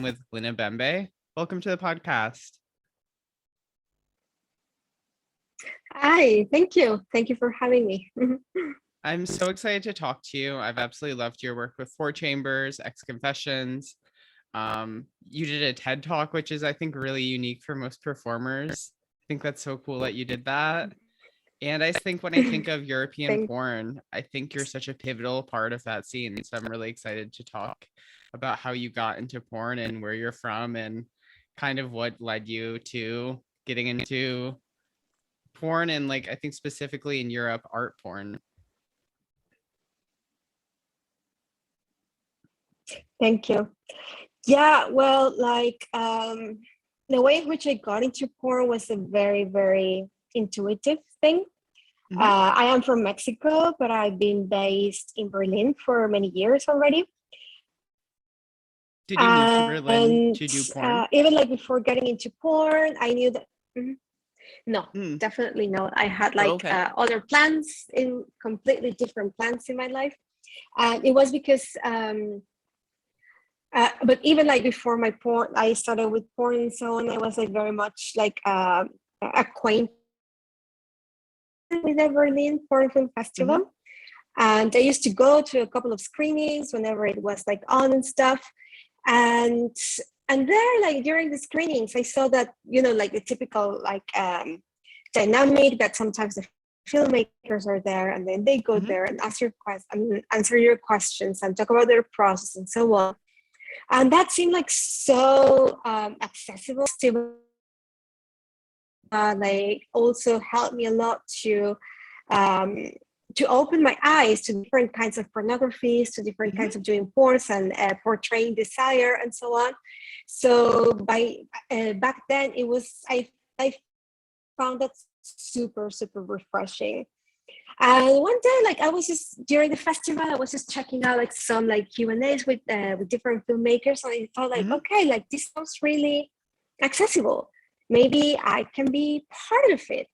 with Lina Bembe. Welcome to the podcast. Hi, thank you. Thank you for having me. I'm so excited to talk to you. I've absolutely loved your work with Four Chambers, Ex Confessions. You did a TED Talk, which is, I think, really unique for most performers. I think that's so cool that you did that. And I think when I think of European Thanks. porn, I think you're such a pivotal part of that scene. So I'm really excited to talk about how you got into porn and where you're from and kind of what led you to getting into porn and, like, I think specifically in Europe, art porn. Thank you. Yeah, well, the way in which I got into porn was a very, very intuitive thing. Mhm. I am from Mexico, but I've been based in Berlin for many years already. Did you move to Berlin to do porn? Even like before getting into porn, I knew that. No, Mm. definitely not. I had Okay. other plans, in completely different plans in my life. And it was because but even like before my porn, I started with porn and so on. I was like very much like acquainted with the Berlin Porn Film Festival, Mhm. and I used to go to a couple of screenings whenever it was like on and stuff. And there, like during the screenings, I saw that, you know, like the typical dynamic that sometimes the filmmakers are there and then they go Mhm. there and answer your questions and talk about their process and so on. And that seemed like so accessible to like also helped me a lot um, to open my eyes to different kinds of pornographies, to different Mhm. kinds of doing porns and portraying desire and so on. So by back then, it was I found that super refreshing. And one day, like I was just during the festival, I was just checking out like some like Q&As with different filmmakers, and I thought like, Mhm. okay, like this sounds really accessible. Maybe I can be part of it.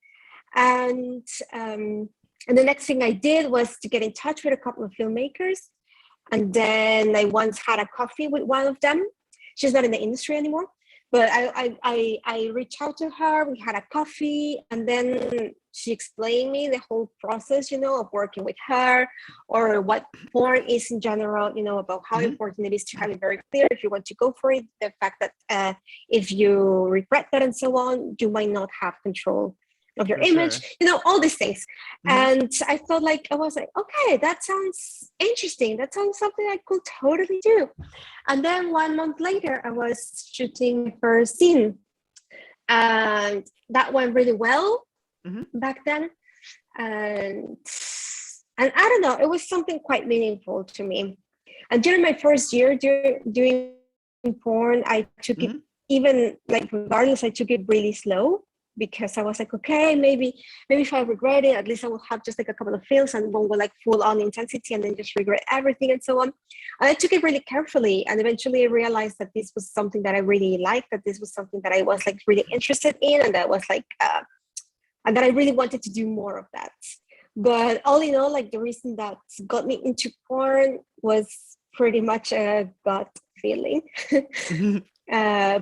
And um, and the next thing I did was to get in touch with a couple of filmmakers, and then I once had a coffee with one of them. She's not in the industry anymore, but I reached out to her. We had a coffee, and then she explained me the whole process, you know, of working with her, or what porn is in general, you know, about how Mhm. important it is to have it very clear if you want to go for it. The fact that if you regret that and so on, you might not have control of your For image, sure. you know, all these things. Mhm. And I felt like I was like, okay, that sounds interesting. That sounds something I could totally do. And then 1 month later, I was shooting my first scene, and that went really well Mhm. back then. And I don't know, it was something quite meaningful to me. And during my first year doing porn, I took it, Mhm. even like regardless, I took it really slow, because I was like, okay, maybe if I regret it, at least I will have just like a couple of films and won't go like full on intensity and then just regret everything and so on. And I took it really carefully, and eventually I realized that this was something that I really liked, that this was something that I was like really interested in, and that was like and that I really wanted to do more of that. But all in all, like the reason that got me into porn was pretty much a gut feeling. Mhm.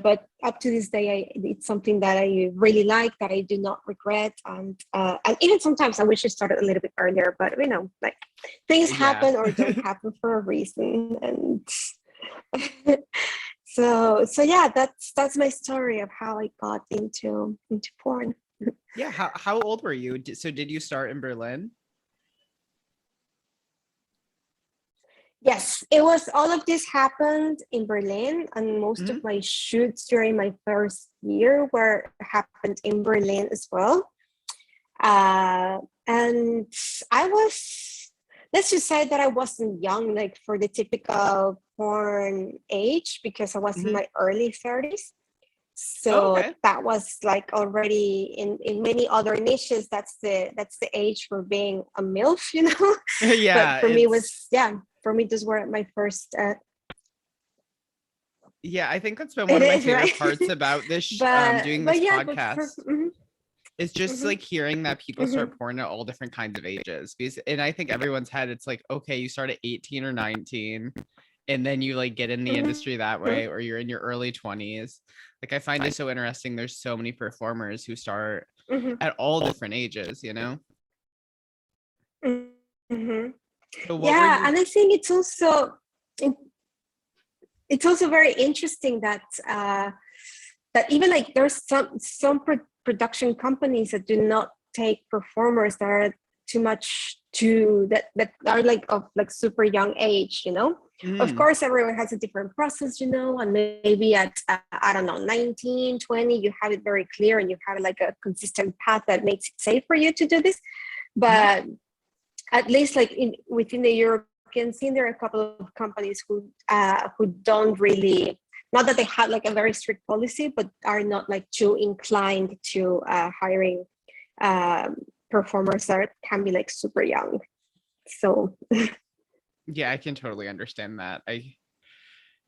But up to this day, it's something that I really like, that I do not regret, and even sometimes I wish I started a little bit earlier. But you know, like things Yeah. happen or don't happen for a reason, and so yeah, that's my story of how I got into porn. Yeah. How old were you? So did you start in Berlin? Yes, it was, all of this happened in Berlin, and most of Mhm. my shoots during my first year were happened in Berlin as well. And I was, let's just say that I wasn't young, like for the typical porn age, because I was in Mhm. my early 30s. Oh, So okay. that was like already in many other niches. That's the age for being a MILF, you know. But Yeah, for me, it it's was, yeah. For me, those were my first. yeah, I think that's been one It of my is right, favorite parts about this doing but this yeah, but for podcast is just mhm, like hearing that people mhm. start porn at all different kinds of ages. Because and I think everyone's head, it's like, okay, you start at 18 or 19 and then you like get in the industry that Mhm. way, or you're in your early 20s. Like I find it so interesting. There's so many performers who start Mhm. at all different ages, you know? Mhm. So what were Yeah, you and I think it's also very interesting that that even like there's production companies that do not take performers that are too much to that are like of like super young age, you know. Of Mm, course everyone has a different process, you know, and maybe at I don't know 19, 20, you have it very clear and you have like a consistent path that makes it safe for you to do this. mhm. But at least like within the European scene, there are a couple of companies who don't really, not that they have like a very strict policy, but are not like too inclined to hiring um, performers that can be like super young. So Yeah, I can totally understand that. I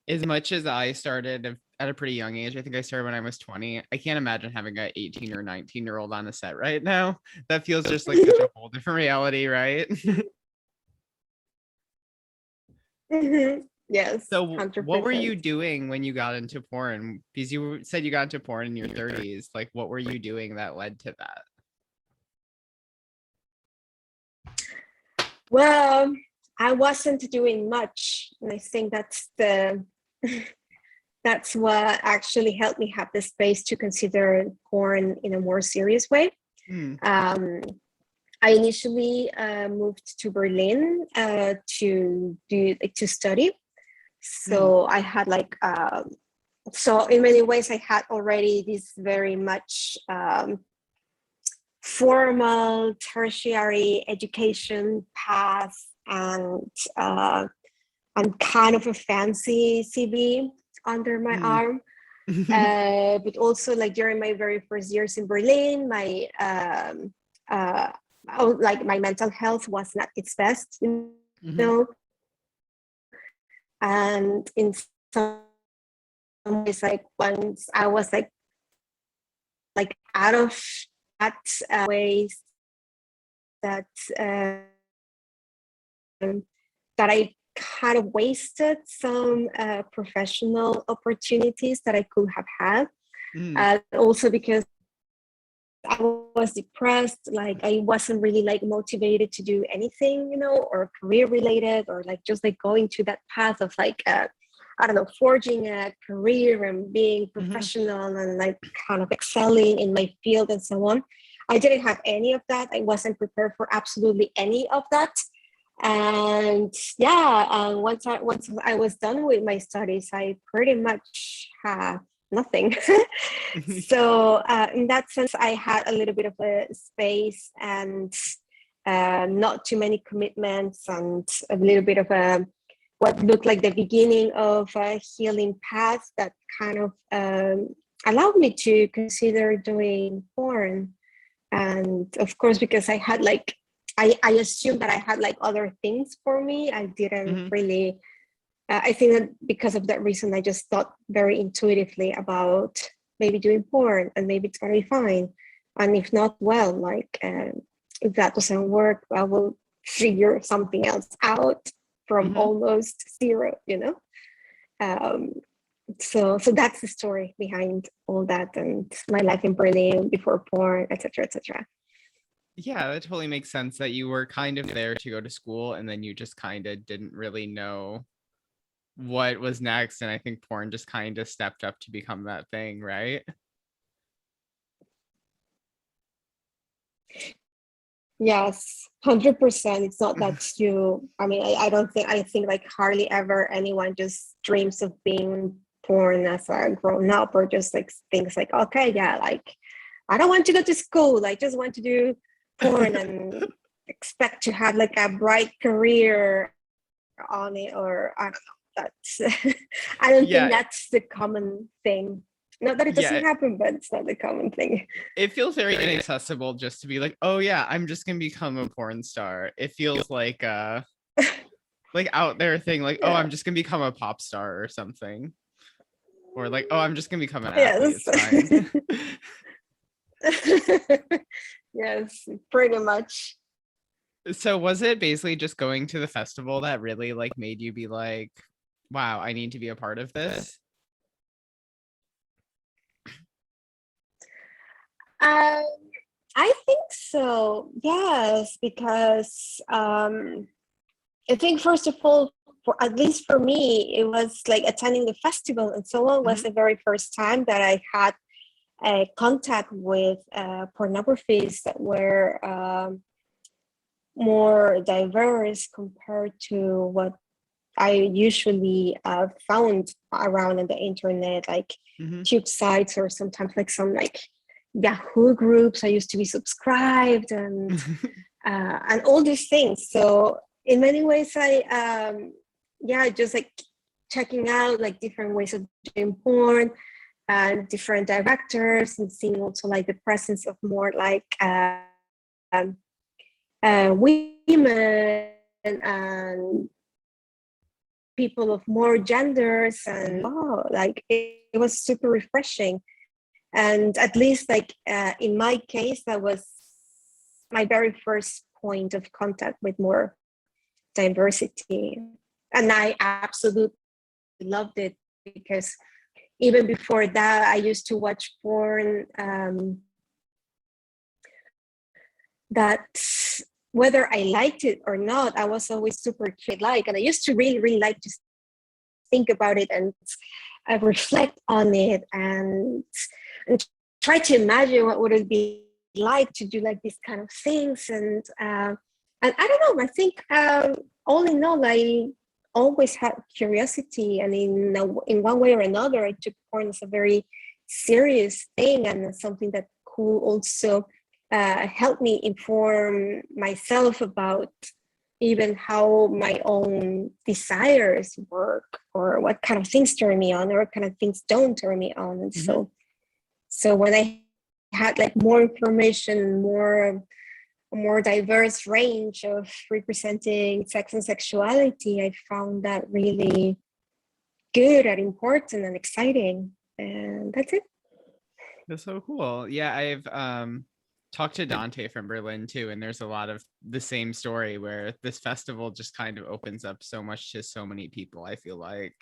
As much as I started at a pretty young age, I think I started when I was 20. I can't imagine having a 18 or 19-year-old on the set right now. That feels just like such a whole different reality, right? yes, So what were you 100%. doing when you got into porn? Because you said you got into porn in your 30s. Like what were you doing that led to that? Well, I wasn't doing much, and I think that's what actually helped me have the space to consider porn in a more serious way. Hmm. Um, I initially moved to Berlin to study. Hmm. So I had like so in many ways I had already this very much formal tertiary education path uh, and kind of a fancy CV under my Hmm. arm. But also like during my very first years in Berlin, uh, like my mental health was not its best, you Mhm. know, and in some ways, like once I was like out of that ways that that I kind of wasted some professional opportunities that I could have had. Mm. Also because I was depressed, like I wasn't really like motivated to do anything, you know, or career related, or like just like going to that path of like I don't know, forging a career and being Mhm. professional and like kind of excelling in my field and so on. I didn't have any of that. I wasn't prepared for absolutely any of that. And yeah, once I was done with my studies, I pretty much had nothing. So in that sense, I had a little bit of a space and not too many commitments and a little bit of a what looked like the beginning of a healing path that kind of allowed me to consider doing porn. And of course, because I had like I assumed that I had like other things for me. I didn't Mhm. really I think that because of that reason, I just thought very intuitively about maybe doing porn and maybe it's gonna be fine. And if not, well, like if that doesn't work, I will figure something else out from Mhm. almost zero, you know. Um, so that's the story behind all that and my life in Berlin before porn, etc., etc. Yeah, that totally makes sense that you were kind of there to go to school and then you just kind of didn't really know what was next. And I think porn just kind of stepped up to become that thing, right? Yes, 100%. It's not that you, I mean, I don't think, I think like hardly ever anyone just dreams of being born as a grown up or just like thinks like, okay, yeah, like I don't want to go to school. I just want to do porn and expect to have like a bright career on it, or I don't know. That's, I don't think Yeah, that's the common thing. Not that it doesn't yeah. happen, but it's not the common thing. It feels very inaccessible just to be like, oh yeah, I'm just gonna become a porn star. It feels like out there thing, like, oh, Yeah. I'm just gonna become a pop star or something. Or like, oh, I'm just gonna become an athlete. Yes. It's fine. Yes, pretty much. So was it basically just going to the festival that really like made you be like, wow, I need to be a part of this? Um, I think so. Yes, because I think first of all, for at least for me, it was like attending the festival and so on was Mhm. the very first time that I had contact with pornographies that were more diverse compared to what I usually found around on the internet, like Mhm. tube sites or sometimes like some like Yahoo groups I used to be subscribed and all these things. So in many ways, yeah, just like checking out like different ways of doing porn and different directors and seeing also like the presence of more like women and people of more genders and Mhm. oh like it was super refreshing and at least like in my case that was my very first point of contact with more diversity and I absolutely loved it because even before that I used to watch porn that whether I liked it or not I was always super kid like and I used to really like to think about it and reflect on it and try to imagine what would it be like to do like these kind of things and I don't know I think all in all I always had curiosity and in one way or another I took porn as a very serious thing and something that could also help me inform myself about even how my own desires work or what kind of things turn me on or what kind of things don't turn me on and Mhm. so when I had like more information more diverse range of representing sex and sexuality I found that really good and important and exciting and that's it. That's so cool. Yeah, I've talked to Dante from Berlin too, and there's a lot of the same story where this festival just kind of opens up so much to so many people, I feel like,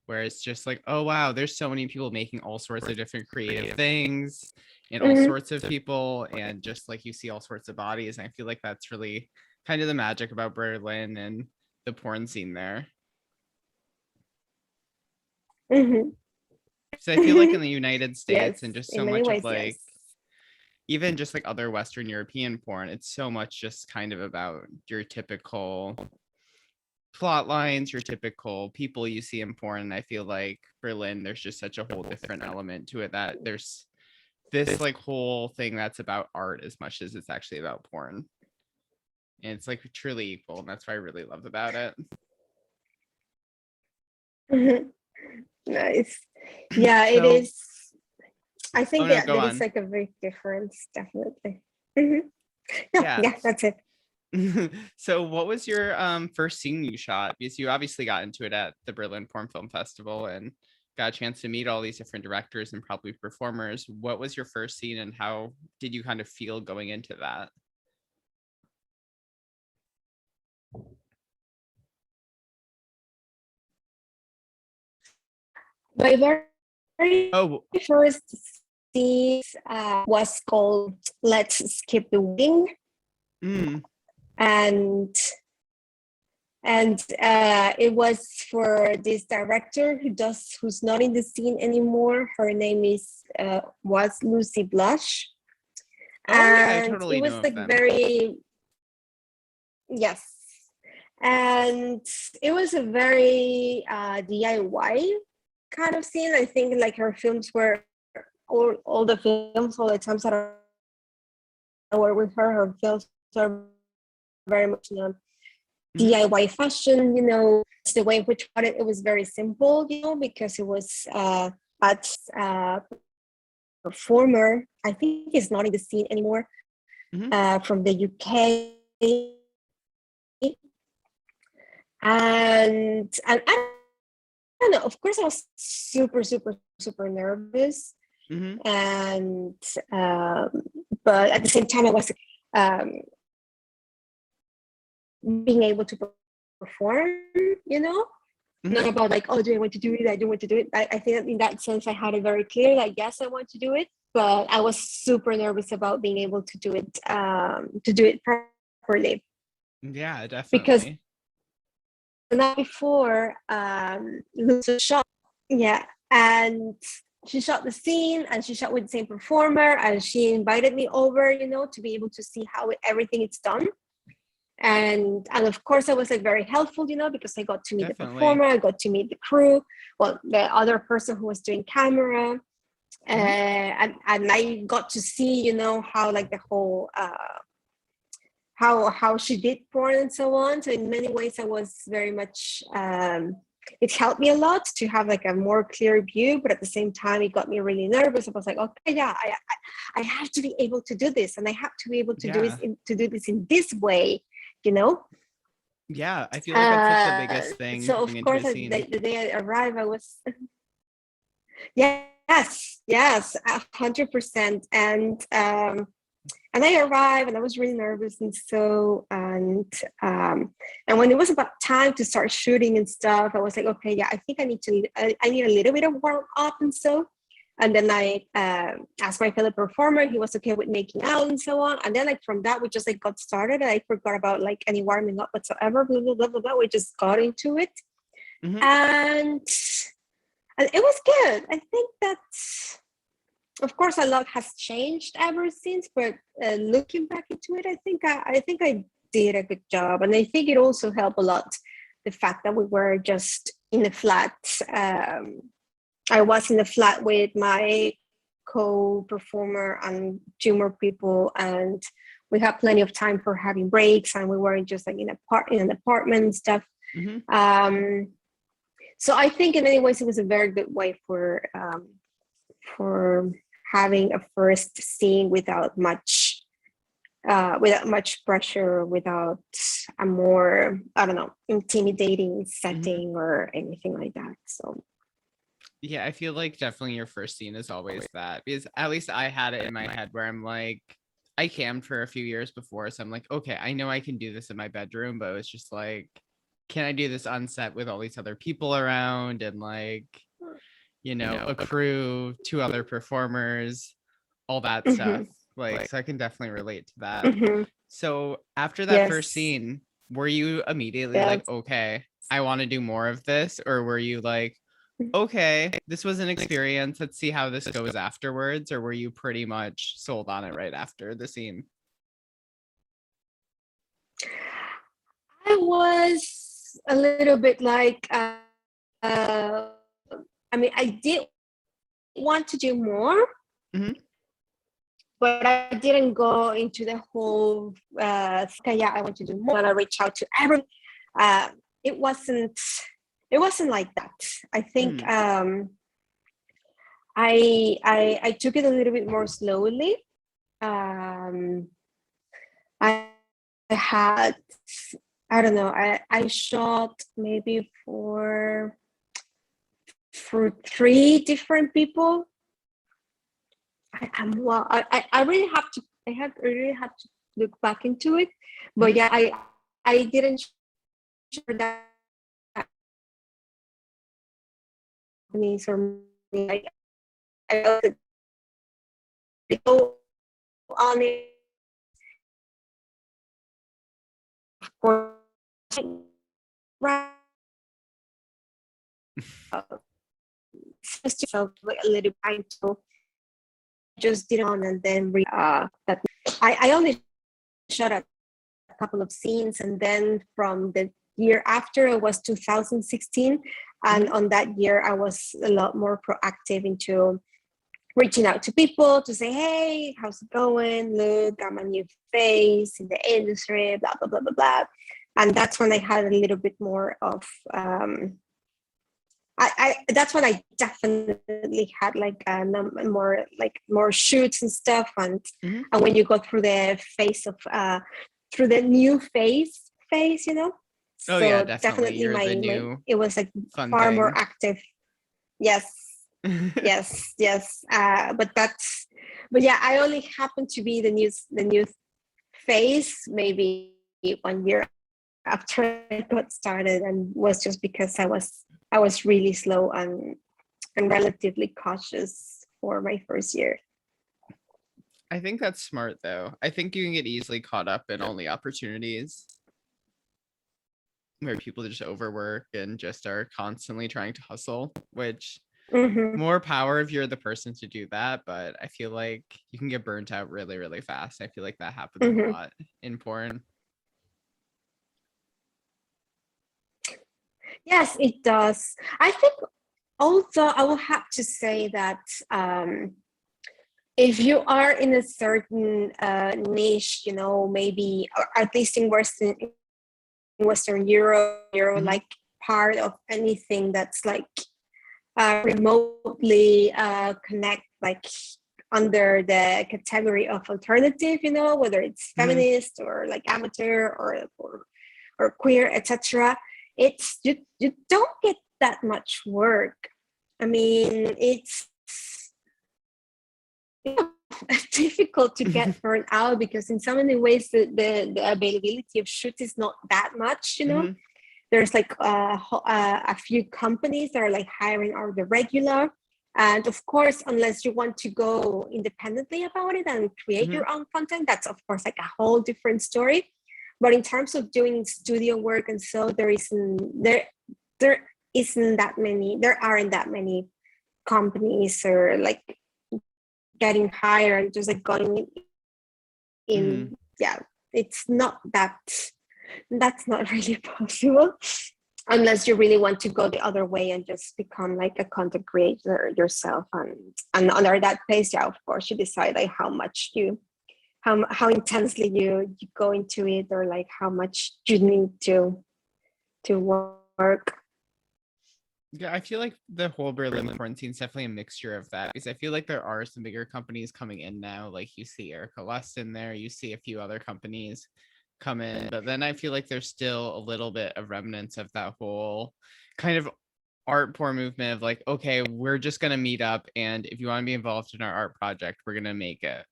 where it's just like, oh wow, there's so many people making all sorts of different creative things and all Mhm. sorts of people, and just like you see all sorts of bodies. And I feel like that's really kind of the magic about Berlin and the porn scene there. Mhm. So I feel like in the United Yes, States and just so in many much of ways yes. like even just like other Western European porn, it's so much just kind of about your typical plot lines, your typical people you see in porn. And I feel like Berlin, there's just such a whole different element to it that there's this like whole thing that's about art as much as it's actually about porn. And it's like truly equal. And that's what I really love about it. Mhm. Nice. Yeah, it So, is. I oh think no, that go there is on. like a big difference, definitely. Mhm. No, Yeah. yeah, that's it. So what was your first scene you shot? Because you obviously got into it at the Berlin Porn Film Festival and got a chance to meet all these different directors and probably performers. What was your first scene and how did you kind of feel going into that? My very Oh, first scene was called "Let's Skip the Wedding," mm, and it was for this director who's not in the scene anymore. Her name is was Lucy Blush, oh yeah, I and it totally know was of like them. very yes, and it was a very DIY kind of scene. I think like her films were all the films, all the times that I work with her, her films are very much Mhm. DIY fashion. It's the way in which it was very simple. Because it was at performer. I think he's not in the scene anymore. Mhm. From the UK, and I don't know. Of course, I was super nervous, Mhm. and um, but at the same time, I was um, being able to perform. You know, Not Mhm. about like, oh, do I want to do it? I don't want to do it. I think that in that sense, I had it very clear that yes, I want to do it, but I was super nervous about being able to do it properly Yeah, because definitely. the night before, Lucia shot, yeah, and she shot the scene and she shot with the same performer and she invited me over, to be able to see how everything is done. And of course I was like very helpful, because I got to meet the Definitely. performer, I got to meet the crew, well, the other person who was doing camera, Mhm. and I got to see, how like the whole how she did porn and so on. So in many ways I was very much it helped me a lot to have like a more clear view, but at the same time it got me really nervous. I was like, okay, yeah, I have to be able to do this, and I have to be able to do this Yeah. in this way, you know. Yeah, I feel like that's like the biggest thing So going of into a course, scene. the day I arrived, I was yes, 100%, and I arrived, and I was really nervous, and when it was about time to start shooting and stuff, I was like, okay, yeah, I think I need a little bit of warm up and so. And then I asked my fellow performer, he was okay with making out and so on. And then like from that, we just like got started. And I forgot about like any warming up whatsoever. Blah blah blah blah blah. We just got into it, Mhm. and and it was good. I think that, of course, a lot has changed ever since. But looking back into it, I think I did a good job, and I think it also helped a lot the fact that we were just in a flat. I was in a flat with my co-performer and two more people, and we had plenty of time for having breaks, and we weren't just like in an apartment and stuff. Mhm. Um, so I think in many ways it was a very good way for having a first scene without much pressure, without a more, I don't know, intimidating Mhm. setting or anything like that. So Yeah, I feel like definitely your first scene is always that, because at least I had it in my head where I'm like, I cammed for a few years before, so I'm like, okay, I know I can do this in my bedroom, but it's just like, can I do this on set with all these other people around and like, a crew, two other performers, all that stuff. mhm, Like, so I can definitely relate to that. mhm, So after that first yes, scene, were you immediately yes. like, okay, I want to do more of this? Or were you like, okay, this was an experience. Let's see how this goes afterwards. Or were you pretty much sold on it right after the scene? I was a little bit like, uh, I mean, I did want to do more, Hmm. but I didn't go into the whole, okay, yeah, I want to do more. And I reach out to everyone. Uh, it wasn't, it wasn't like that. I think Mm. I took it a little bit more slowly. Um, I had, I don't know, I shot maybe for three different people. I really have to, really have to look back into it. But Hmm. yeah, I didn't share that companies or like I go on it for right, just yourself like a little time to just did on and then that I only shot a couple of scenes, and then from the year after it was 2016, and Hmm. on that year I was a lot more proactive into reaching out to people to say, hey, how's it going? Look, I'm a new face in the industry, blah blah blah blah blah. And that's when I had a little bit more of that's when I definitely had like more like more shoots and stuff, Hmm. and when you go through the phase of through the new phase, Oh yeah, so definitely. definitely You're the my new it was like fun far more thing. active. Yes, yes. But yeah, I only happened to be the new phase maybe 1 year after I got started, and was just because I was I was really slow and relatively cautious for my first year. I think that's smart though. I think you can get easily caught up in only opportunities where people just overwork and just are constantly trying to hustle, which Mm-hmm. more power if you're the person to do that. But I feel like you can get burnt out really, really fast. I feel like that happens a Mm-hmm. lot in porn. Yes, it does. I think also I will have to say that if you are in a certain niche, you know, maybe or at least in Western Europe, you're Mhm, like part of anything that's like remotely connect like under the category of alternative, you know, whether it's mhm, feminist or like amateur or queer, etc. It's you don't get that much work. I mean, it's difficult to get burned out because in so many ways the availability of shoot is not that much, you know. mhm, There's like a few companies that are like hiring on the regular, and of course unless you want to go independently about it and create mhm, your own content, that's of course like a whole different story. But in terms of doing studio work and so there isn't that many, there aren't that many companies or like getting hired and just like going mhm. in. Yeah, it's not that, that's not really possible unless you really want to go the other way and just become like a content creator yourself. And under that pace, yeah, of course you decide like how much you how intensely you go into it, or like how much you need to work. Yeah, I feel like the whole Berlin porn scene is definitely a mixture of that because I feel like there are some bigger companies coming in now. Like you see Erica Lust in there, you see a few other companies come in, but then I feel like there's still a little bit of remnants of that whole kind of art porn movement of like, okay, we're just gonna meet up, and if you want to be involved in our art project, we're gonna make it.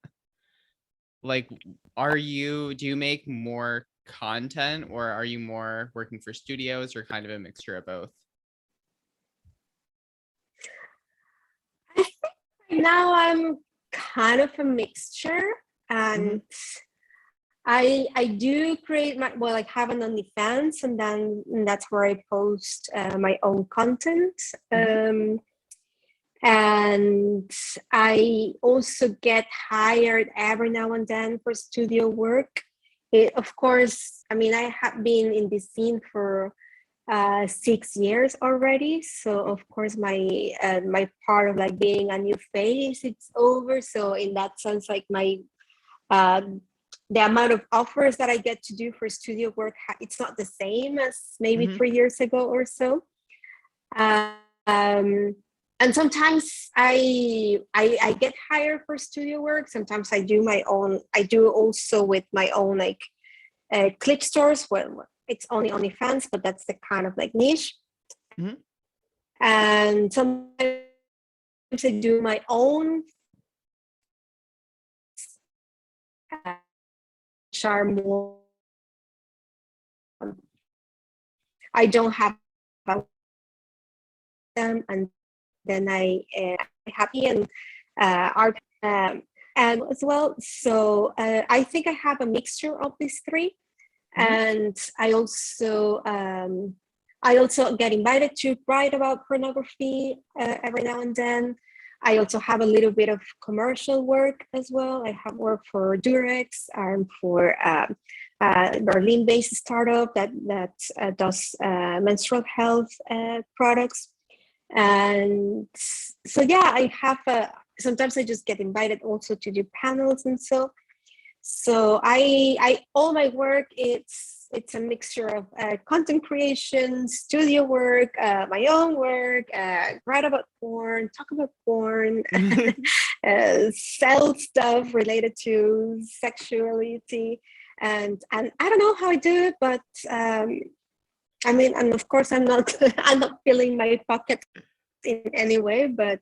Like, do you make more content or are you more working for studios or kind of a mixture of both? I think right now I'm kind of a mixture, Mm-hmm, and I do create my, well, like have an OnlyFans, and then that's where I post my own content. mm-hmm, And I also get hired every now and then for studio work. Of course, I mean, I have been in this scene for 6 years already. So of course, my part of like being a new face, it's over. So in that sense, like my uh, the amount of offers that I get to do for studio work, it's not the same as maybe mm-hmm, 3 years ago or so. Um, and sometimes I get hired for studio work. Sometimes I do my own. I do also with my own like clip stores. Well, it's only OnlyFans, but that's the kind of like niche. mm-hmm. And sometimes I do my own, which are more. I don't have them, and then I happy and art and as well. So I think I have a mixture of these three, Mm-hmm. and I also get invited to write about pornography every now and then. I also have a little bit of commercial work as well. I have worked for Durex and for Berlin-based startup that does menstrual health products. And so yeah, I have sometimes I just get invited also to do panels and so. So I all my work, it's a mixture of content creation, studio work, my own work, write about porn, talk about porn, sell stuff related to sexuality, and I don't know how I do it, but I mean, and of course I'm not I'm not filling my pockets in any way, but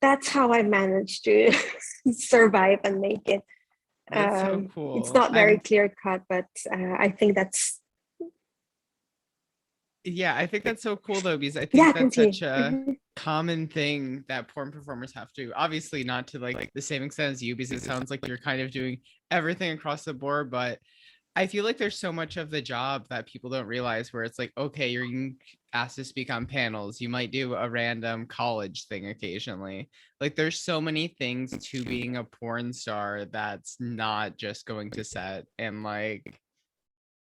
that's how I managed to survive and make it. That's so It's cool. not very clear cut, but I think that's Yeah, I think that's so cool though, because I think Yeah, that's continue. such a common thing that porn performers have to, obviously not to like the same extent as you, because it sounds like you're kind of doing everything across the board, but I feel like there's so much of the job that people don't realize where it's like, okay, you're getting asked to speak on panels. You might do a random college thing occasionally. Like there's so many things to being a porn star that's not just going to set and like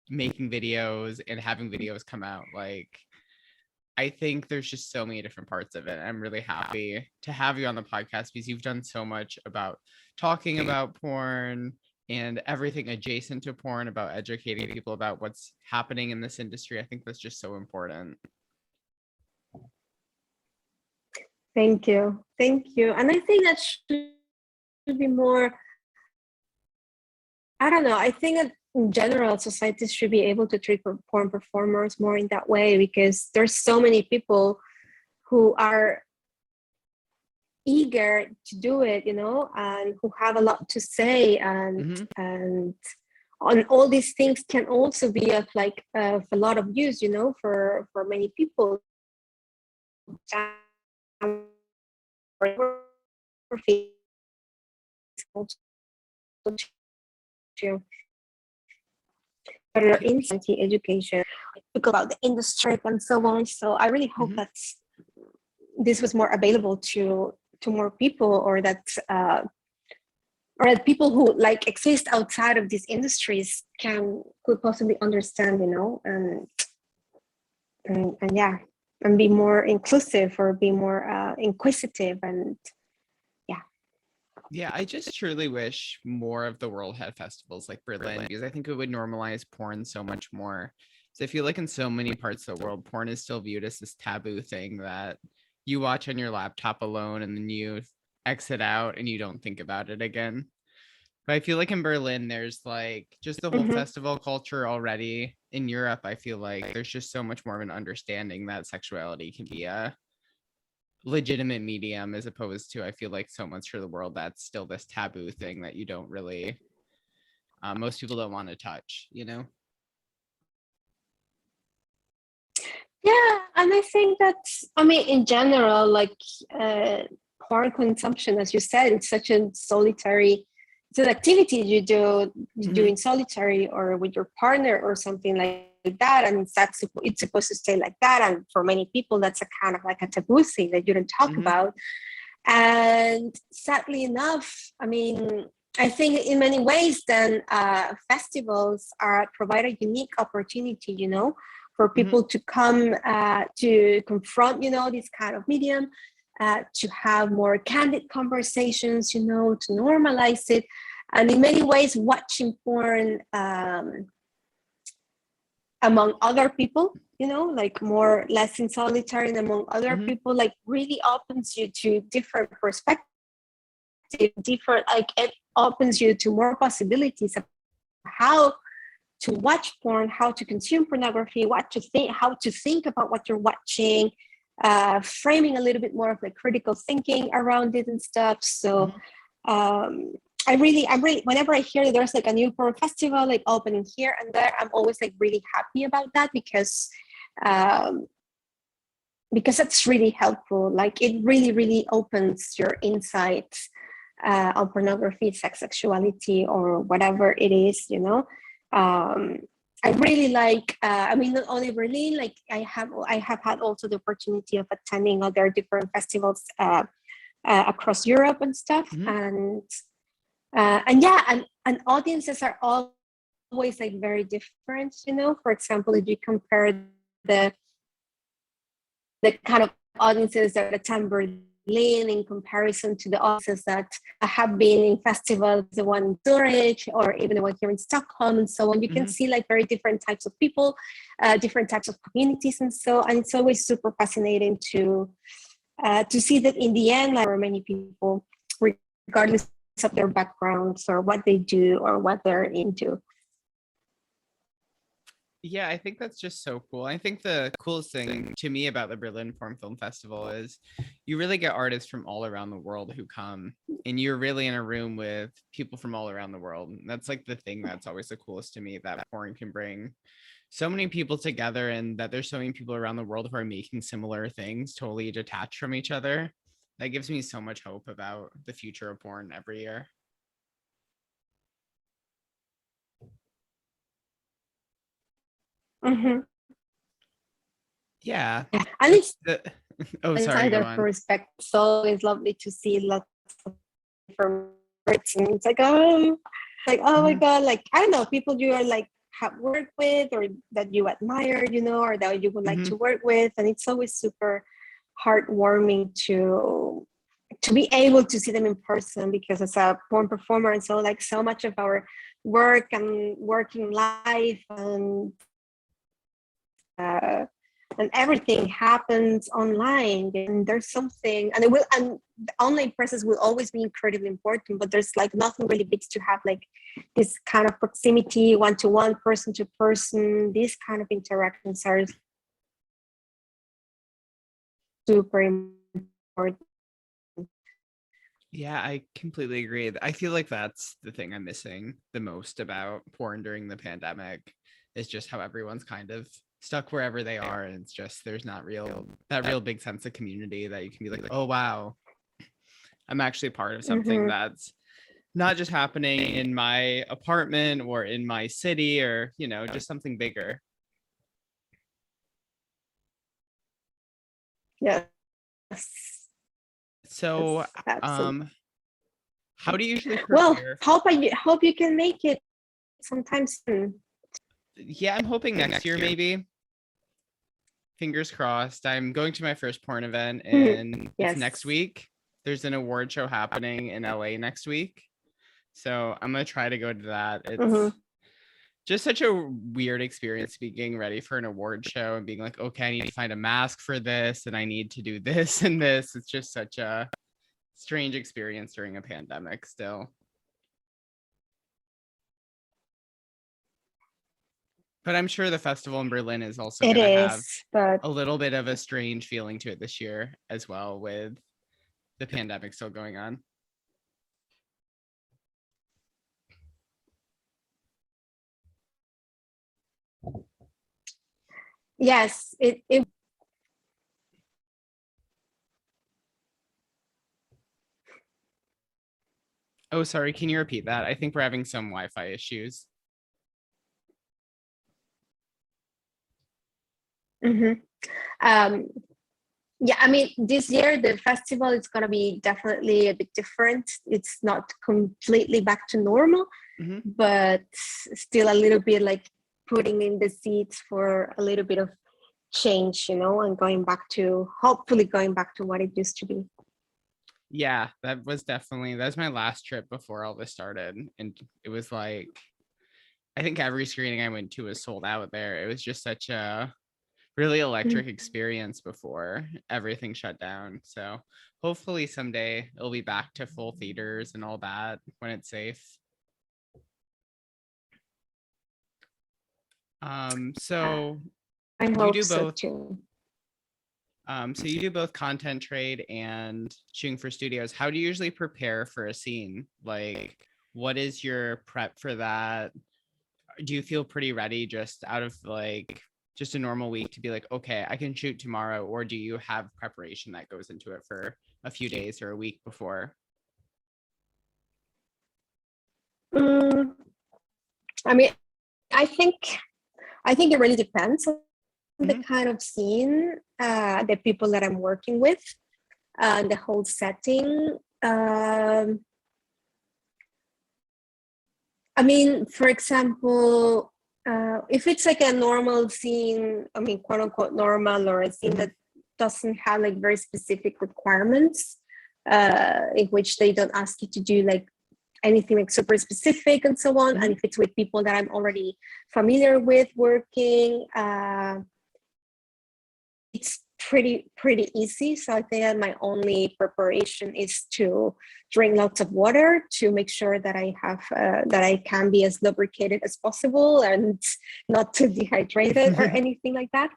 making videos and having videos come out. Like I think there's just so many different parts of it. I'm really happy to have you on the podcast because you've done so much about talking about porn and everything adjacent to porn, about educating people about what's happening in this industry. I think that's just so important. Thank you. Thank you. And I think that should be more, I don't know, I think that in general, societies should be able to treat porn performers more in that way, because there's so many people who are eager to do it, you know, and who have a lot to say, Mm-hmm. and on all these things can also be of like of a lot of use, you know, for many people. Better insight education, talk about the industry and so on. So I really hope Mm-hmm. that this was more available to more people, or that people who like exist outside of these industries could possibly understand, you know, and yeah, and be more inclusive, or be more inquisitive, and yeah. Yeah, I just truly wish more of the world had festivals like Berlin, because I think it would normalize porn so much more. So I feel like in so many parts of the world, porn is still viewed as this taboo thing that you watch on your laptop alone and then you exit out and you don't think about it again. But I feel like in Berlin, there's like just the whole Mm-hmm. festival culture already. In Europe, I feel like there's just so much more of an understanding that sexuality can be a legitimate medium, as opposed to, I feel like so much for the world that's still this taboo thing that you don't really, most people don't want to touch, you know? Yeah, and I think that, I mean, in general, like uh, porn consumption, as you said, it's such a solitary, it's an activity you do Mm-hmm. in solitary or with your partner or something like that, and it's supposed to stay like that. And for many people, that's a kind of like a taboo thing that you don't talk Mm-hmm. about. And sadly enough, I mean, I think in many ways, then festivals provide a unique opportunity, you know, for Mm-hmm. people to come to confront, you know, this kind of medium, to have more candid conversations, you know, to normalize it. And in many ways, watching porn among other people, you know, like more less in solitary and among other Mm-hmm. people, like really opens you to different perspectives, different, like it opens you to more possibilities of how to watch porn, how to consume pornography, what to think, how to think about what you're watching, framing a little bit more of like critical thinking around it and stuff. So Mm-hmm. um, I'm really, whenever I hear that there's like a new porn festival like opening here and there, I'm always like really happy about that, um, because that's really helpful. Like it really, really opens your insights on pornography, sex, sexuality, or whatever it is, you know. Um, I really like. I mean, not only Berlin. Like I have had also the opportunity of attending other different festivals across Europe and stuff, Mm-hmm. and yeah, and audiences are always like very different. You know, for example, if you compare the the kind of audiences that attend Berlin in comparison to the audiences that have been in festivals, the one in Zurich or even the one here in Stockholm and so on. You can Mm-hmm. see like very different types of people, different types of communities, and it's always super fascinating to see that in the end, like for many people, regardless of their backgrounds or what they do or what they're into. Yeah, I think that's just so cool. I think the coolest thing to me about the Berlin Porn Film Festival is you really get artists from all around the world who come, and you're really in a room with people from all around the world. And that's like the thing that's always the coolest to me that porn can bring so many people together, and that there's so many people around the world who are making similar things totally detached from each other. That gives me so much hope about the future of porn every year. Mhm. Yeah. And it's The- oh, sorry, go insider for on. respect. It's always lovely to see lots of different person. It's like oh my Mhm, god, like I don't know, people you are like have worked with or that you admire, or that you would like mhm. to work with, and it's always super heartwarming to be able to see them in person, because as a porn performer and so like so much of our work and working life uh, and everything happens online, and there's something, and it will, and the online presence will always be incredibly important, but there's like nothing really beats to have like this kind of proximity, one-to-one, person to person. These kind of interactions are super important. Yeah, I completely agree. I feel like that's the thing I'm missing the most about porn during the pandemic, is just how everyone's kind of stuck wherever they are. And it's just, there's not real big sense of community that you can be like, oh, wow, I'm actually part of something Mm-hmm. that's not just happening in my apartment or in my city, or, just something bigger. Yes, So, yes, absolutely. how do you usually Well, prepare? hope you can make it sometime soon. Yeah, I'm hoping next year, maybe. Fingers crossed. I'm going to my first porn event, and it's Yes. next week. There's an award show happening in LA next week. So I'm gonna try to go to that. Mm-hmm. It's just such a weird experience being ready for an award show and being like, okay, I need to find a mask for this, and I need to do this and this. It's just such a strange experience during a pandemic still. But I'm sure the festival in Berlin is also It going to have is, but a little bit of a strange feeling to it this year as well, with the pandemic still going on. yes, it Oh, sorry, can you repeat that? I think we're having some Wi-Fi issues. mhm. um yeah, I mean, this year the festival is going to be definitely a bit different. It's not completely back to normal, Mhm. but still a little bit like putting in the seeds for a little bit of change, and hopefully going back to what it used to be. Yeah, that was my last trip before all this started. And it was like, I think every screening I went to was sold out there. It was just such a really electric experience before everything shut down. So hopefully someday it'll be back to full theaters and all that when it's safe. So I you hope do so both. too. So you do both content trade and shooting for studios. How do you usually prepare for a scene? Like, what is your prep for that? Do you feel pretty ready just out of like just a normal week to be like, okay, I can shoot tomorrow? Or do you have preparation that goes into it for a few days or a week before? Mm, I mean, I think I think it really depends on the Mhm. kind of scene, the people that I'm working with, the whole setting. I mean, for example, if it's like a normal scene, I mean, quote unquote normal, or a scene that doesn't have like very specific requirements, in which they don't ask you to do like anything like super specific and so on. And Mhm. if it's with people that I'm already familiar with working, it's pretty easy. So I think that my only preparation is to drink lots of water to make sure that I can be as lubricated as possible and not too dehydrated or anything like that.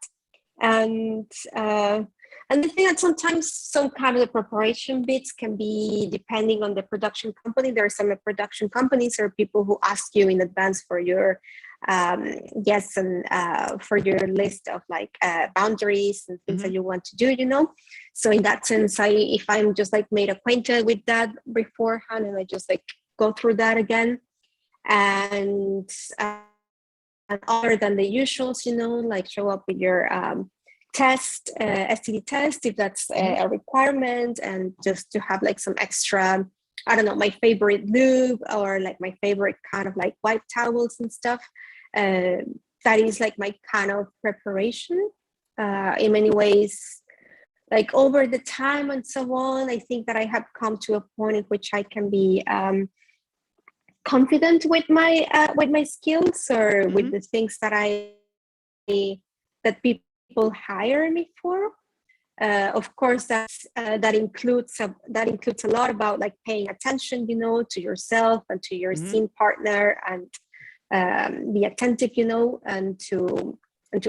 And uh, and I think that sometimes some kind of the preparation bits can be depending on the production company. There are some production companies or people who ask you in advance for your yes, and for your list of like boundaries and things that you want to do, you know. So in that sense, if I'm just like made acquainted with that beforehand, and I just like go through that again, and other than the usuals, you know, like show up with your test, STD test, if that's a requirement, and just to have like some extra, I don't know, my favorite lube, or like my favorite kind of like wipe towels and stuff. That is like my kind of preparation. In many ways, like over the time and so on, I think that I have come to a point in which I can be confident with my skills, or with the things that that people hire me for. Of course, that includes a lot about like paying attention, you know, to yourself and to your scene partner, and be attentive, you know, and to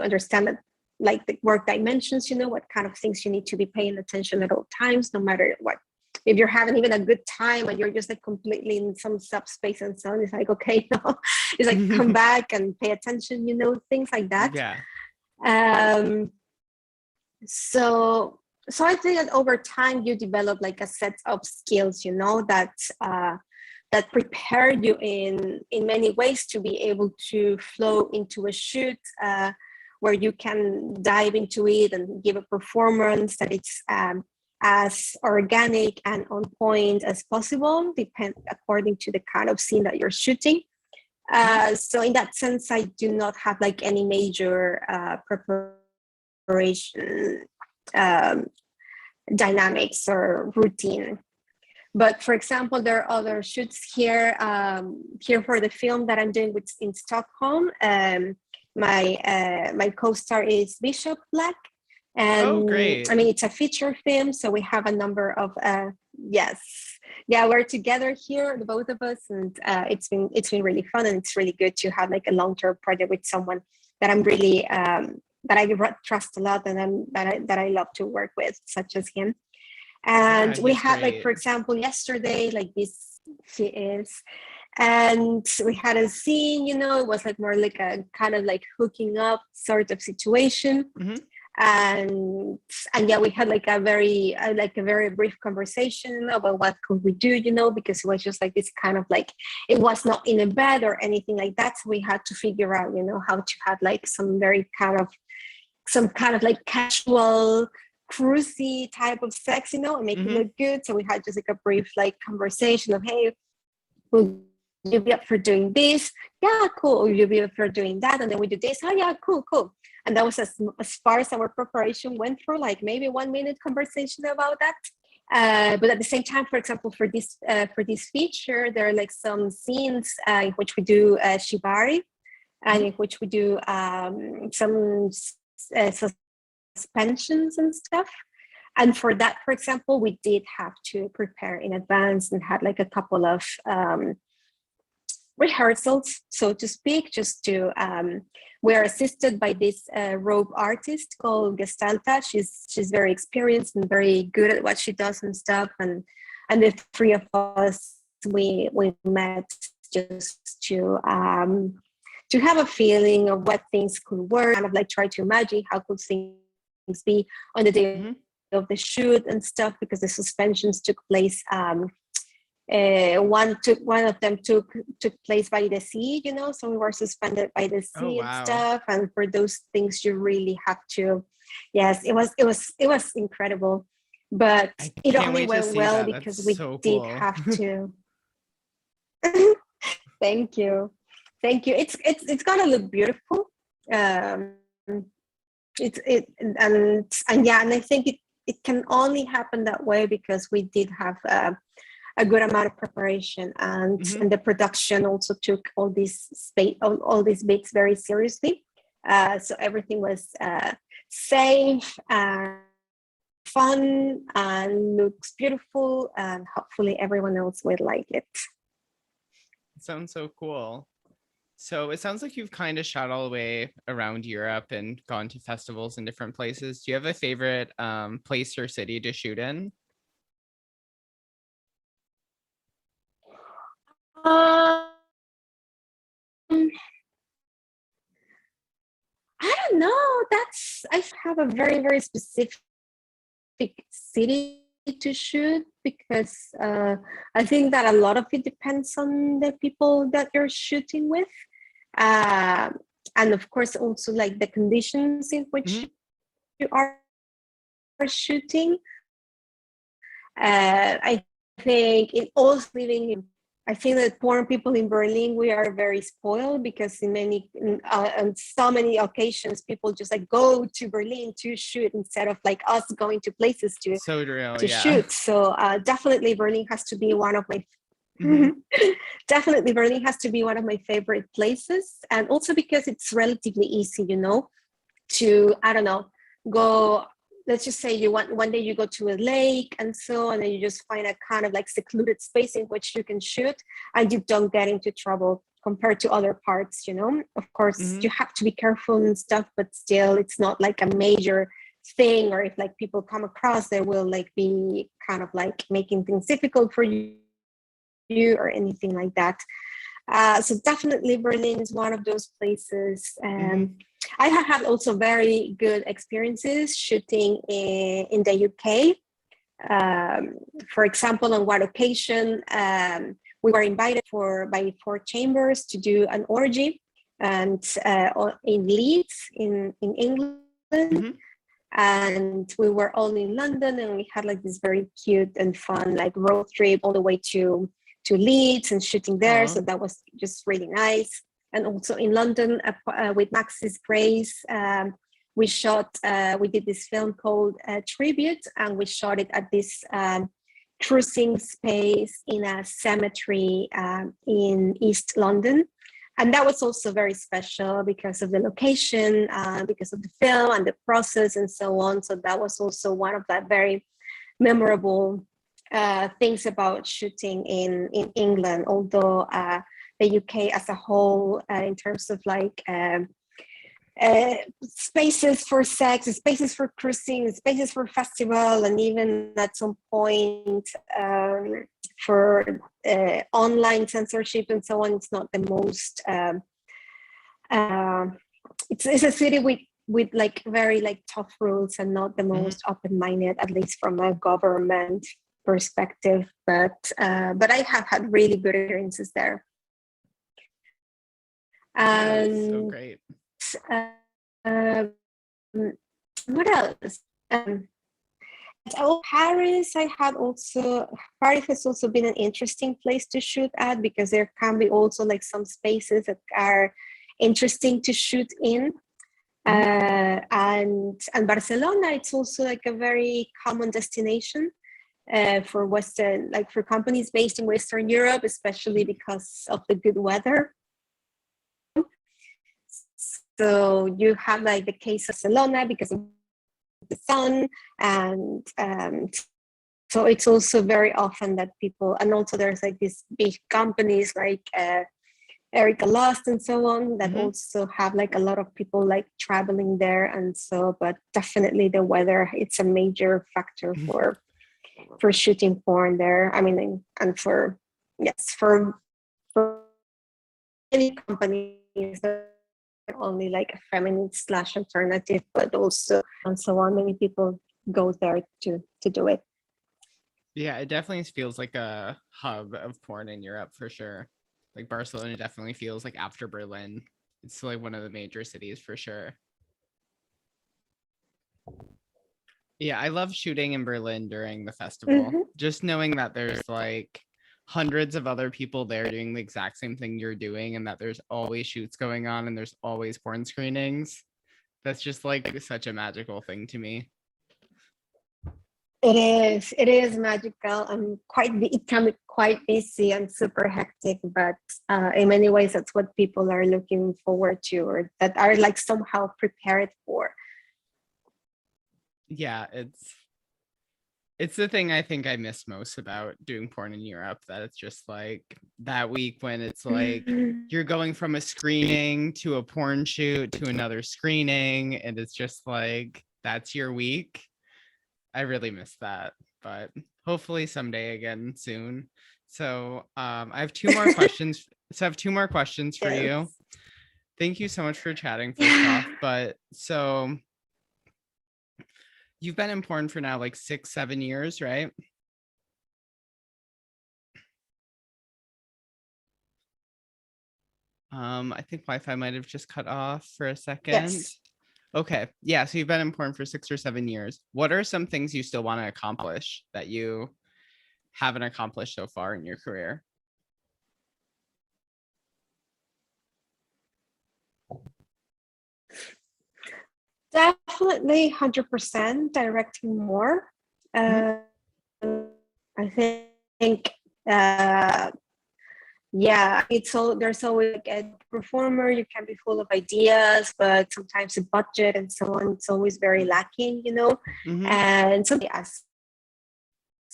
understand that, like the work dimensions, you know, what kind of things you need to be paying attention at all times, no matter what. If you're having even a good time and you're just like completely in some subspace and so on, it's like, okay, no, it's like come back and pay attention, you know, things like that. Yeah. So I think that over time you develop like a set of skills, you know, that that prepare you in many ways to be able to flow into a shoot, where you can dive into it and give a performance that it's as organic and on point as possible, according to the kind of scene that you're shooting. So in that sense, I do not have like any major preparation dynamics or routine. But for example, there are other shoots here here for the film that I'm doing in Stockholm. My co-star is Bishop Black, and great. I mean it's a feature film, so we have a number of yes, yeah, we're together here, the both of us, and it's been really fun, and it's really good to have like a long-term project with someone that I'm really that I trust a lot, and that I love to work with, such as him. And we had like, for example, yesterday, like this she is, and we had a scene, you know, it was like more like a kind of like hooking up sort of situation. And yeah, we had like a very brief conversation about what could we do, you know, because it was just like this kind of like, it was not in a bed or anything like that, so we had to figure out, you know, how to have like some kind of like casual cruisy type of sex, you know, and make it look good. So we had just like a brief like conversation of, hey, will you be up for doing this? Yeah, cool. Will you be up for doing that? And then we do this. Oh yeah, cool. And that was as far as our preparation went through, like maybe 1 minute conversation about that. But at the same time, for example, for this feature, there are like some scenes in which we do shibari, and in which we do some suspensions and stuff. And for that, for example, we did have to prepare in advance and had like a couple of rehearsals, so to speak, just to we're assisted by this robe artist called Gestalta. She's very experienced and very good at what she does and stuff, and the three of us, we met just to have a feeling of what things could work, kind of like try to imagine how could things be on the day of the shoot and stuff, because the suspensions took place. One of them took place by the sea, you know, so we were suspended by the sea and stuff. And for those things, you really have to. Yes, it was incredible, but it only went well because we did have to. Thank you. It's gonna look beautiful. And yeah, and I think it can only happen that way because we did have a good amount of preparation, and the production also took all these bits very seriously. So everything was safe and fun and looks beautiful, and hopefully everyone else will like it. Sounds so cool. So it sounds like you've kind of shot all the way around Europe and gone to festivals in different places. Do you have a favorite place or city to shoot in? Um, that's, I have a very, very specific city to shoot, because I think that a lot of it depends on the people that you're shooting with. And of course, also like the conditions in which you are shooting. I think it also living in, I think that porn people in Berlin, we are very spoiled, because on so many occasions, people just like go to Berlin to shoot instead of like us going to places to shoot. So definitely Berlin has to be one of my definitely Berlin has to be one of my favorite places, and also because it's relatively easy, to, I don't know, go. Let's just say you want one day you go to a lake and so on, and you just find a kind of like secluded space in which you can shoot, and you don't get into trouble compared to other parts. Of course, you have to be careful and stuff, but still, it's not like a major thing. Or if like people come across, they will like be kind of like making things difficult for you or anything like that. So definitely Berlin is one of those places. I have had also very good experiences shooting in the UK. For example, on one occasion, we were invited by 4Chambers to do an orgy, and in Leeds in England. And we were all in London, and we had like this very cute and fun like road trip all the way to Leeds and shooting there. So that was just really nice. And also in London with Max's Grace, we did this film called Tribute, and we shot it at this cruising space in a cemetery in East London. And that was also very special because of the location, because of the film and the process and so on. So that was also one of the very memorable things about shooting in England, although the UK as a whole, in terms of like spaces for sex, spaces for cruising, spaces for festival, and even at some point for online censorship and so on, it's not the most. It's a city with like very like tough rules and not the most open-minded, at least from a government perspective. But I have had really good experiences there. That's so great. What else? Paris has also been an interesting place to shoot at, because there can be also like some spaces that are interesting to shoot in. And Barcelona, it's also like a very common destination for Western, like for companies based in Western Europe, especially because of the good weather. So you have like the case of Barcelona because of the sun, and so it's also very often that people, and also there's like these big companies like Erica Lust and so on that also have like a lot of people like traveling there. And so, but definitely the weather, it's a major factor for shooting porn there. I mean, and for any companies, only like a feminist / alternative, but also and so on, many people go there to do it. Yeah, it definitely feels like a hub of porn in Europe for sure. Like Barcelona definitely feels like after Berlin, it's like one of the major cities for sure. Yeah, I love shooting in Berlin during the festival. Just knowing that there's like hundreds of other people there doing the exact same thing you're doing, and that there's always shoots going on and there's always porn screenings. That's just like such a magical thing to me. It is magical, and it can be quite busy and super hectic, but in many ways that's what people are looking forward to, or that are like somehow prepared for. Yeah, it's the thing I think I miss most about doing porn in Europe, that it's just like that week when it's like you're going from a screening to a porn shoot to another screening, and it's just like that's your week. I really miss that, but hopefully someday again soon. So I have two more questions. So I have two more questions for you. Thank you so much for chatting first off. But so you've been in porn for now like 6-7 years, right? I think Wi-Fi might have just cut off for a second. Yes. Okay. Yeah. So you've been in porn for 6 or 7 years. What are some things you still want to accomplish that you haven't accomplished so far in your career? Definitely 100% directing more. Mhm. I think, uh, yeah, there's always like a performer, you can be full of ideas, but sometimes the budget and so on, it's always very lacking, Mhm. and something as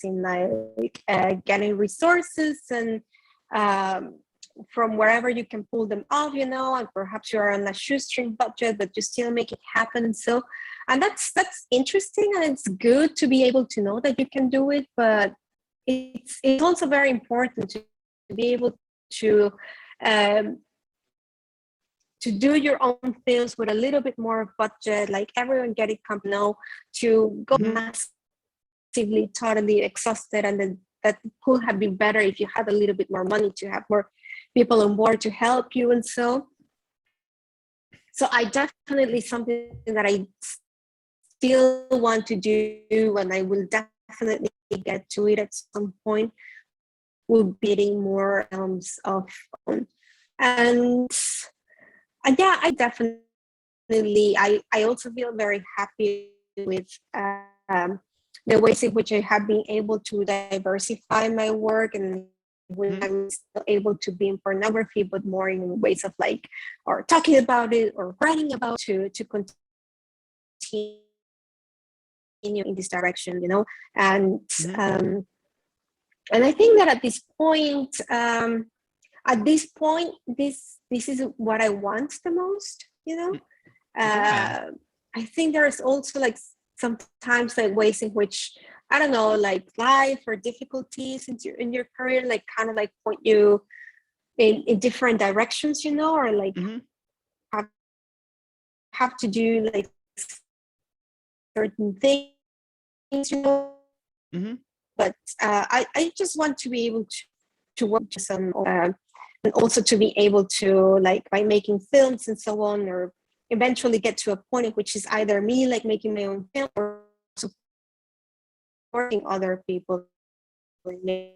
in like getting resources and um, from wherever you can pull them off, and perhaps you're on a shoestring budget, but you still make it happen. So, and that's interesting, and it's good to be able to know that you can do it. But it's also very important to be able to um, to do your own films with a little bit more budget, like everyone get it come now, to go Mhm. massively, totally exhausted, and then that could have been better if you had a little bit more money to have more people on board to help you. And so I definitely something that I still want to do, and I will definitely get to it at some point, will be getting more of and yeah, I definitely I also feel very happy with the ways in which I have been able to diversify my work, and when Mhm. I'm still able to be in pornography, but more in ways of like, or talking about it or writing about to continue in this direction, and Mhm. um, and I think that at this point, this is what I want the most, Yeah. uh, I think there's also like sometimes like ways in which, I don't know, like life or difficulties in your career, like kind of like point you in different directions, or like Mhm. have, have to do like certain things, you know. Mhm. But I just want to be able to work some and also to be able to, like, by making films and so on, or eventually get to a point in which is either me like making my own film or supporting other people in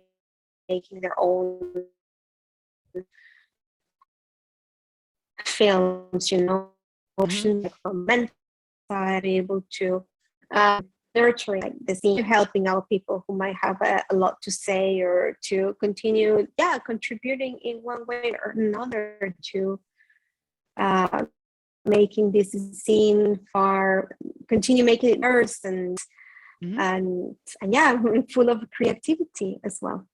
making their own films, Mhm. option like from mental side, able to nurturing like the scene, helping out people who might have a lot to say, or to continue, contributing in one way or another to uh, making this scene continue making it diverse Mhm. and yeah, full of creativity as well.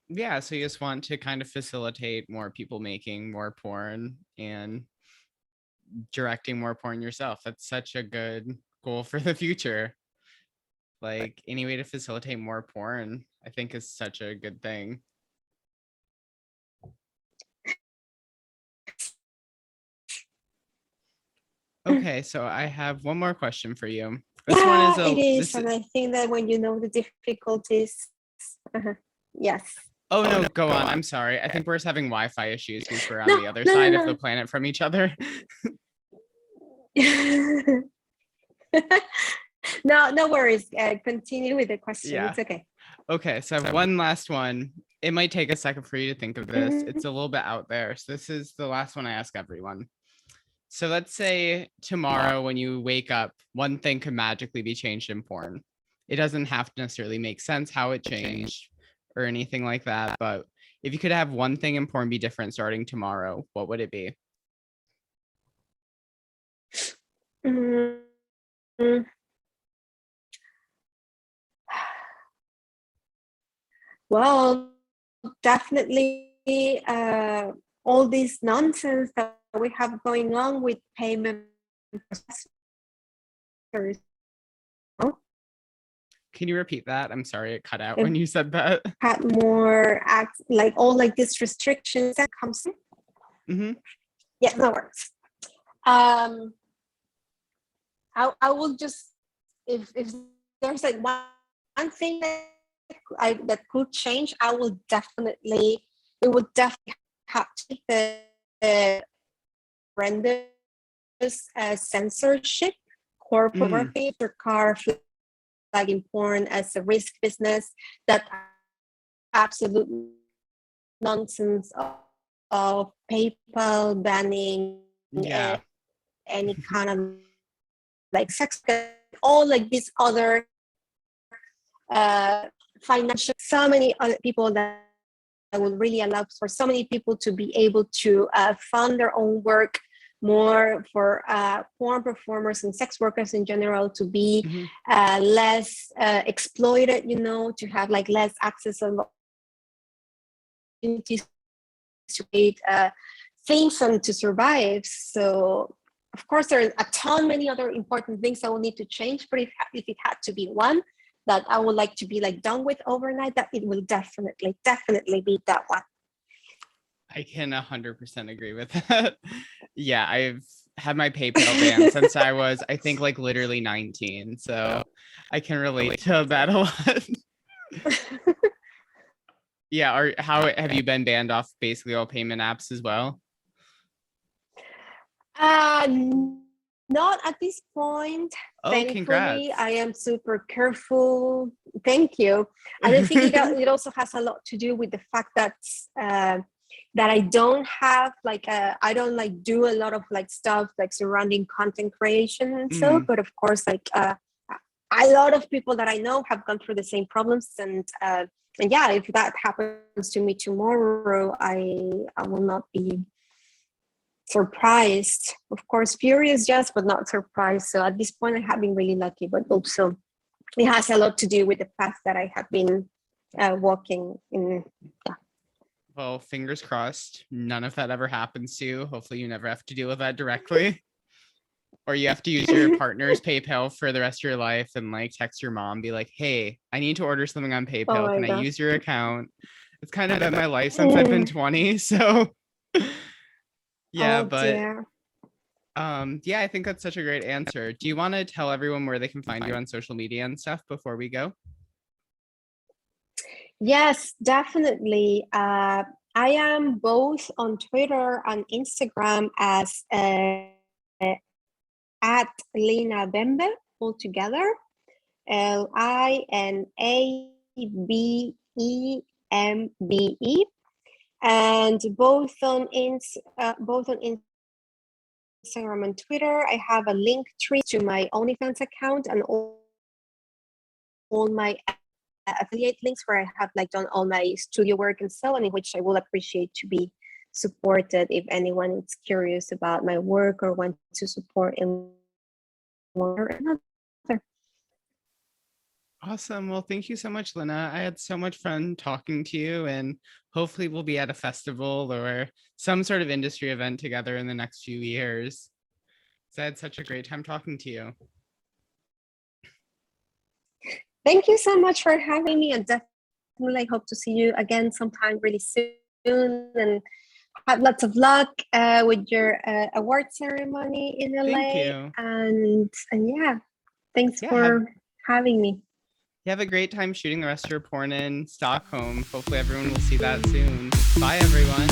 Yeah. So you just want to kind of facilitate more people making more porn and directing more porn yourself. That's such a good goal for the future. Like any way to facilitate more porn, I think is such a good thing. Okay, so I have one more question for you. This one is Yeah, it a is, this and I think that when you know the difficulties, uh yes. oh no, go on. I'm sorry. I think we're just having Wi-Fi issues because we're on No, the other no, side of the no, planet from each other. no. No, no worries. Continue with the question. Yeah. It's okay. Okay, so I have one last one. It might take a second for you to think of this. It's Mhm. a little bit out there. So this is the last one I ask everyone. So let's say tomorrow when you wake up, one thing could magically be changed in porn. It doesn't have to necessarily make sense how it changed or anything like that. But if you could have one thing in porn be different starting tomorrow, what would it be? Mm, Well, definitely all this nonsense that we have going on with payment processors. Can you repeat that? I'm sorry, it cut out They've when you said that. had more acts, like all like these restrictions that comes in. Hmm. Yeah, no worries. Um, I will just, if there's like one thing that could change, I will definitely, it would definitely have to be the horrendous censorship, corporate or car flagging porn as a risk business, that absolute nonsense of PayPal banning Yeah. any kind of like sex, all like these other financial, so many other people that would really allow for so many people to be able to fund their own work more, for porn performers and sex workers in general to be less exploited, you know, to have like less access of opportunities to create things and to survive. So of course there are a ton many other important things that will need to change, but if it had to be one that I would like to be like done with overnight, that it will definitely be that one. I can 100% agree with that. Yeah, I've had my PayPal ban since I was, I think, like literally 19. So I can relate to that a lot. Yeah, how have you been banned off basically all payment apps as well? Not at this point. Oh, Thankfully, congrats. I am super careful. Thank you. And I think it also has a lot to do with the fact that that I don't have like I don't like do a lot of like stuff like surrounding content creation and so. But of course, like a lot of people that I know have gone through the same problems, and yeah, if that happens to me tomorrow, I will not be surprised. Of course, furious, yes, but not surprised. So at this point, I have been really lucky, but also it has a lot to do with the path that I have been walking in. Yeah. Well, fingers crossed, none of that ever happens to you. Hopefully you never have to deal with that directly. Or you have to use your partner's PayPal for the rest of your life and like text your mom, be like, hey, I need to order something on PayPal. Can I use your account? It's kind of been my life since I've been 20. So yeah, oh, but dear. yeah, I think that's such a great answer. Do you want to tell everyone where they can find you on social media and stuff before we go? Yes, definitely. I am both on Twitter and Instagram as at Lina Bembe, all together. LINABEMBE. And both on Instagram and Twitter, I have a link tree to my OnlyFans account and all my affiliate links where I have like done all my studio work and so on, in which I will appreciate to be supported if anyone is curious about my work or want to support in one or another. Awesome. Well, thank you so much, Lina. I had so much fun talking to you, and hopefully we'll be at a festival or some sort of industry event together in the next few years. So I had such a great time talking to you. Thank you so much for having me, and definitely hope to see you again sometime really soon, and have lots of luck with your award ceremony in LA. Thank you. And yeah, thanks for having me. You have a great time shooting the rest of your porn in Stockholm. Hopefully everyone will see that soon. Bye, everyone.